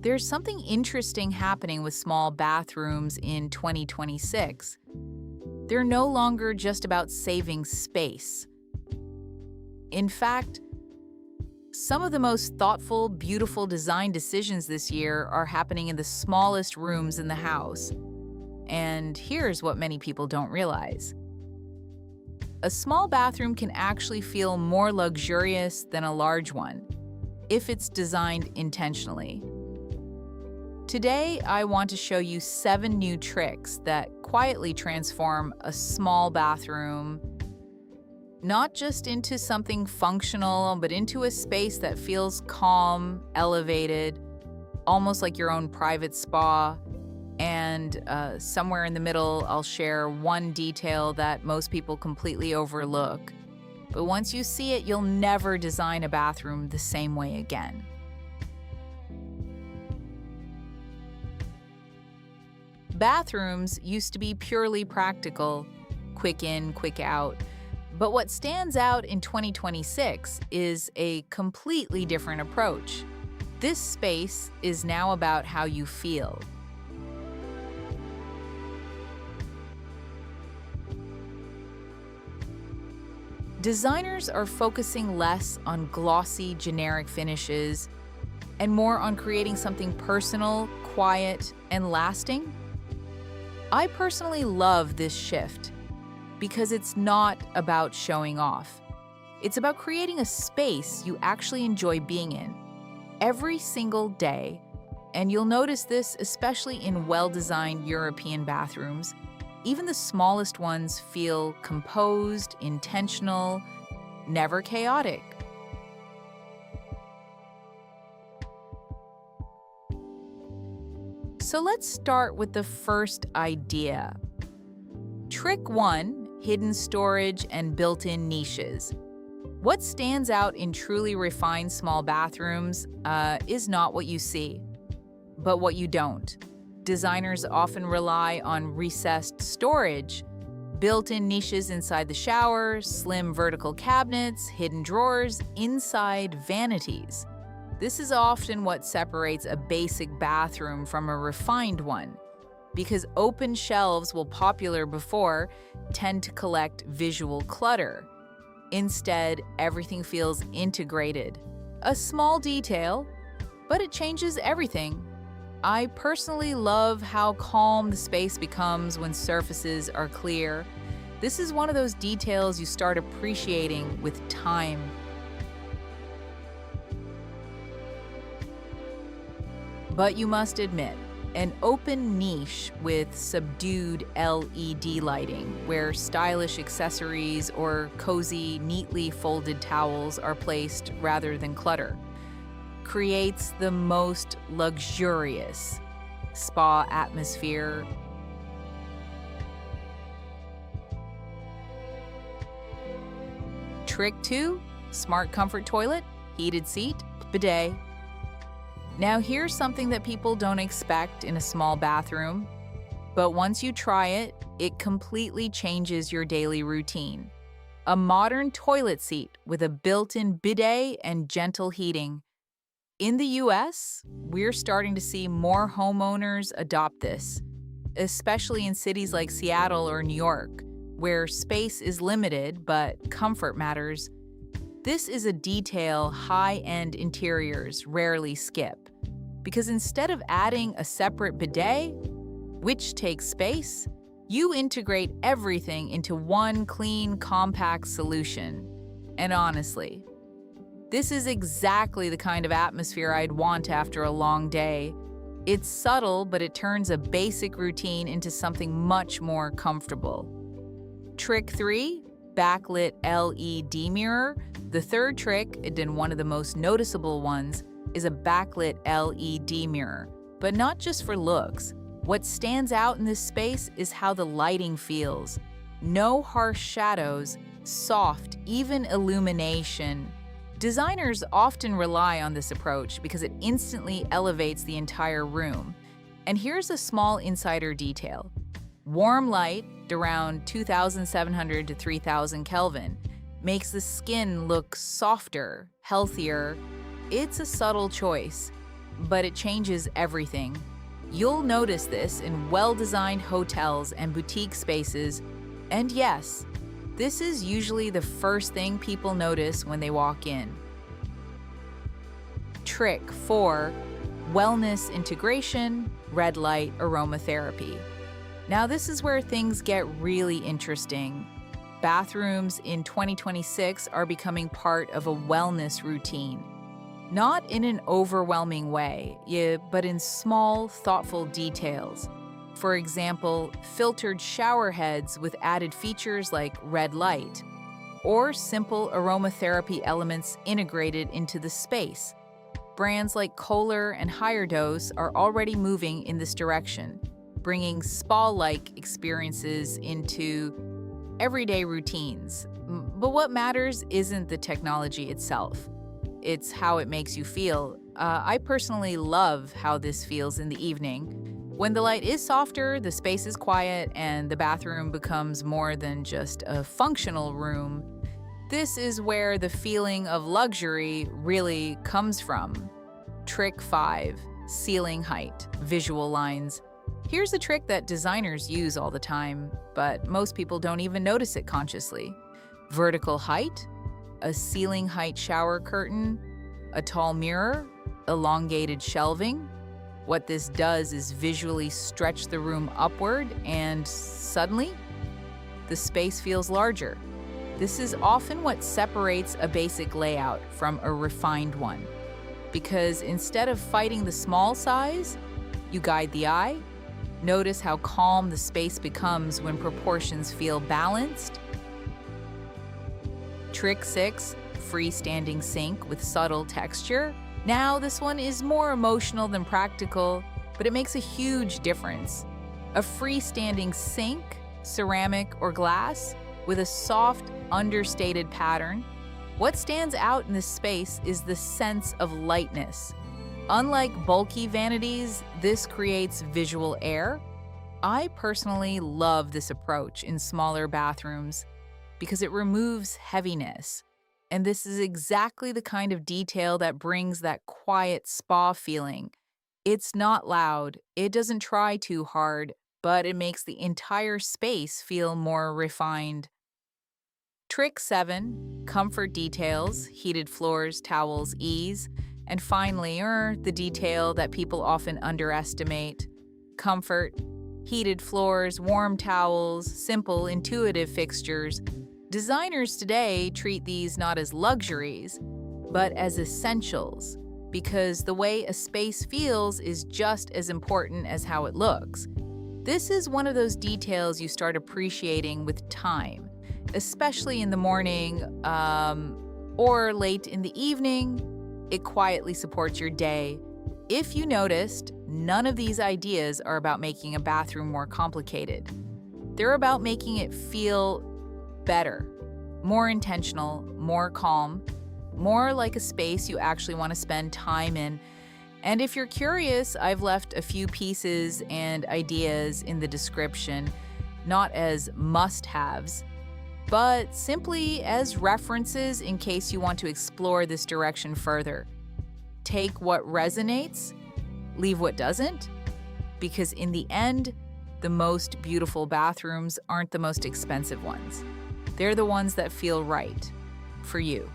There's something interesting happening with small bathrooms in 2026. They're no longer just about saving space. In fact, some of the most thoughtful, beautiful design decisions this year are happening in the smallest rooms in the house. And here's what many people don't realize. A small bathroom can actually feel more luxurious than a large one, if it's designed intentionally. Today, I want to show you 7 new tricks that quietly transform a small bathroom not just into something functional, but into a space that feels calm, elevated, almost like your own private spa. And somewhere in the middle, I'll share one detail that most people completely overlook. But once you see it, you'll never design a bathroom the same way again. Bathrooms used to be purely practical, quick in, quick out. But what stands out in 2026 is a completely different approach. This space is now about how you feel. Designers are focusing less on glossy, generic finishes and more on creating something personal, quiet, and lasting. I personally love this shift because it's not about showing off. It's about creating a space you actually enjoy being in every single day. And you'll notice this especially in well-designed European bathrooms. Even the smallest ones feel composed, intentional, never chaotic. So let's start with the first idea. Trick 1, hidden storage and built-in niches. What stands out in truly refined small bathrooms is not what you see, but what you don't. Designers often rely on recessed storage, built-in niches inside the shower, slim vertical cabinets, hidden drawers, inside vanities. This is often what separates a basic bathroom from a refined one, because open shelves, while popular before, tend to collect visual clutter. Instead, everything feels integrated. A small detail, but it changes everything. I personally love how calm the space becomes when surfaces are clear. This is one of those details you start appreciating with time. But you must admit, an open niche with subdued LED lighting, where stylish accessories or cozy, neatly folded towels are placed rather than clutter, creates the most luxurious spa atmosphere. Trick 2, smart comfort toilet, heated seat, bidet. Now here's something that people don't expect in a small bathroom, but once you try it, it completely changes your daily routine. A modern toilet seat with a built-in bidet and gentle heating. In the US, we're starting to see more homeowners adopt this, especially in cities like Seattle or New York, where space is limited but comfort matters. This is a detail high-end interiors rarely skip, because instead of adding a separate bidet, which takes space, you integrate everything into one clean, compact solution. And honestly, this is exactly the kind of atmosphere I'd want after a long day. It's subtle, but it turns a basic routine into something much more comfortable. Trick 3, backlit LED mirror. The third trick, and one of the most noticeable ones, is a backlit LED mirror, but not just for looks. What stands out in this space is how the lighting feels. No harsh shadows, soft, even illumination. Designers often rely on this approach because it instantly elevates the entire room. And here's a small insider detail. Warm light, around 2,700 to 3,000 Kelvin, makes the skin look softer, healthier. It's a subtle choice, but it changes everything. You'll notice this in well-designed hotels and boutique spaces. And yes, this is usually the first thing people notice when they walk in. Trick 4. Wellness integration, red light aromatherapy. Now this is where things get really interesting. Bathrooms in 2026 are becoming part of a wellness routine. Not in an overwhelming way, but in small, thoughtful details. For example, filtered shower heads with added features like red light, or simple aromatherapy elements integrated into the space. Brands like Kohler and Higher Dose are already moving in this direction, bringing spa-like experiences into everyday routines. But what matters isn't the technology itself. It's how it makes you feel. I personally love how this feels in the evening. When the light is softer, the space is quiet, and the bathroom becomes more than just a functional room. This is where the feeling of luxury really comes from. Trick 5. Ceiling height, visual lines. Here's a trick that designers use all the time, but most people don't even notice it consciously. Vertical height, a ceiling height shower curtain, a tall mirror, elongated shelving. What this does is visually stretch the room upward, and suddenly, the space feels larger. This is often what separates a basic layout from a refined one. Because instead of fighting the small size, you guide the eye. Notice how calm the space becomes when proportions feel balanced. Trick 6. Freestanding sink with subtle texture. Now, this one is more emotional than practical, but it makes a huge difference. A freestanding sink, ceramic or glass, with a soft, understated pattern. What stands out in this space is the sense of lightness. Unlike bulky vanities, this creates visual air. I personally love this approach in smaller bathrooms because it removes heaviness. And this is exactly the kind of detail that brings that quiet spa feeling. It's not loud, it doesn't try too hard, but it makes the entire space feel more refined. Trick 7. Comfort details, heated floors, towels, ease. And finally, the detail that people often underestimate. Comfort, heated floors, warm towels, simple, intuitive fixtures. Designers today treat these not as luxuries, but as essentials, because the way a space feels is just as important as how it looks. This is one of those details you start appreciating with time, especially in the morning or late in the evening. It quietly supports your day. If you noticed, none of these ideas are about making a bathroom more complicated. They're about making it feel better, more intentional, more calm, more like a space you actually want to spend time in. And if you're curious, I've left a few pieces and ideas in the description, not as must-haves, but simply as references in case you want to explore this direction further. Take what resonates, leave what doesn't, because in the end, the most beautiful bathrooms aren't the most expensive ones. They're the ones that feel right for you.